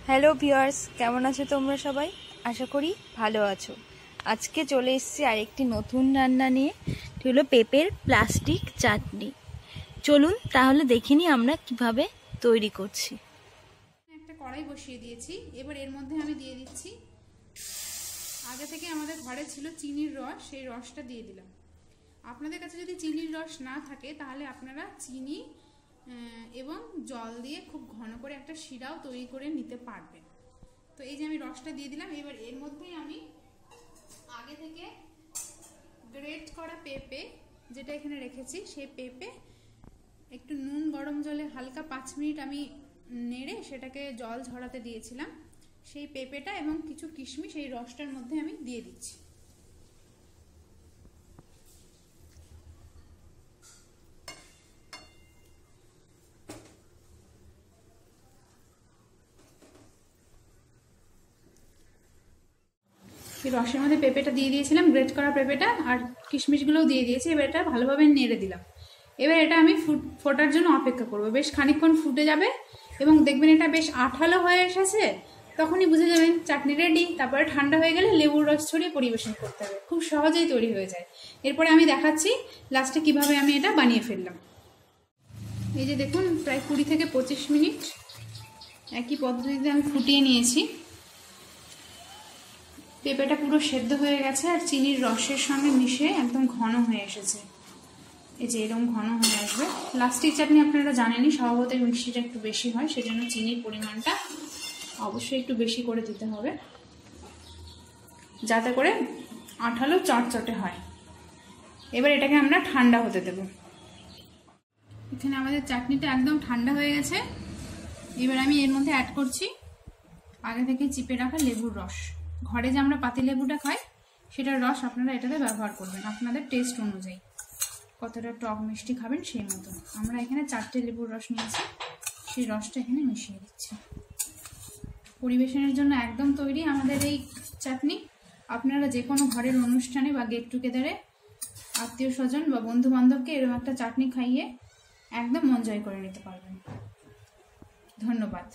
Hello viewers, কেমন আছো তোমরা সবাই? আশা করি ভালো আছো। আজকে চলে এসেছি আরেকটি নতুন রান্না নিয়ে, এটি হলো পেঁপের প্লাস্টিক চাটনি। চলুন তাহলে দেখিনি আমরা কিভাবে তৈরি করছি। একটা কড়াই বসিয়ে দিয়েছি। এবার এর মধ্যে আমি দিয়ে দিচ্ছি, আগে থেকে আমাদের ঘরে ছিল চিনির রস, সেই রসটা দিয়ে দিলাম। আপনাদের কাছে যদি চিনির রস না থাকে তাহলে আপনারা চিনি এবং জল দিয়ে খুব ঘন করে একটা শিরাও তৈরি করে নিতে পারবেন। তো এই যে আমি রসটা দিয়ে দিলাম। এবার এর মধ্যেই আমি আগে থেকে গ্রেট করা পেঁপে, যেটা এখানে রেখেছি, সেই পেঁপে একটু নুন গরম জলে হালকা 5 মিনিট আমি নেড়ে সেটাকে জল ঝরাতে দিয়েছিলাম। সেই পেঁপেটা এবং কিছু কিশমিশ এই রসটার মধ্যে আমি দিয়ে দিচ্ছি। এই রসের মধ্যে পেঁপেটা দিয়ে দিয়েছিলাম, গ্রেট করা পেঁপেটা, আর কিশমিশগুলোও দিয়ে দিয়েছি। এবার এটা ভালোভাবে নেড়ে দিলাম। এবার এটা আমি ফোটার জন্য অপেক্ষা করব। বেশ খানিকক্ষণ ফুটে যাবে এবং দেখবেন এটা বেশ আঠালো হয়ে এসেছে, তখনই বুঝে যাবেন চাটনি রেডি। তারপরে ঠান্ডা হয়ে গেলে লেবুর রস ছড়িয়ে পরিবেশন করতে হবে, খুব সহজেই তৈরি হয়ে যায়। এরপরে আমি দেখাচ্ছি লাস্টে কিভাবে আমি এটা বানিয়ে ফেললাম। এই যে দেখুন, প্রায় 20 থেকে 25 মিনিট একই পদ্ধতিতে আমি ফুটিয়ে নিয়েছি। পেঁপেটা পুরো সেদ্ধ হয়ে গেছে আর চিনির রসের সঙ্গে মিশে একদম ঘন হয়ে এসেছে। এই যে এরকম ঘন হয়ে আসবে। প্লাস্টিক চাটনি আপনারা জানেনই স্বভাবতই মিষ্টিটা একটু বেশি হয়, সেজন্য চিনির পরিমাণটা অবশ্যই একটু বেশি করে দিতে হবে, যাতে করে আঠালো চটচটে হয়। এবার এটাকে আমরা ঠান্ডা হতে দেব। এখানে আমাদের চাটনিটা একদম ঠান্ডা হয়ে গেছে। এবার আমি এর মধ্যে অ্যাড করছি আগে থেকে চিপে রাখা লেবুর রস। ঘরে যে আমরা পাতি লেবুটা খাই, সেটার রস আপনারা এটাতে ব্যবহার করবেন আপনাদের টেস্ট অনুযায়ী, কতটা টক মিষ্টি খাবেন সেই মতো। আমরা এখানে 4টে লেবুর রস নিয়েছি, সেই রসটা এখানে মিশিয়ে দিচ্ছি। পরিবেশনের জন্য একদম তৈরি আমাদের এই চাটনি। আপনারা যে কোনো ঘরের অনুষ্ঠানে বা গেট টুগেদারে আত্মীয় স্বজন বা বন্ধু বান্ধবকে এরকম একটা চাটনি খাইয়ে একদম মন জয় করে নিতে পারবেন। ধন্যবাদ।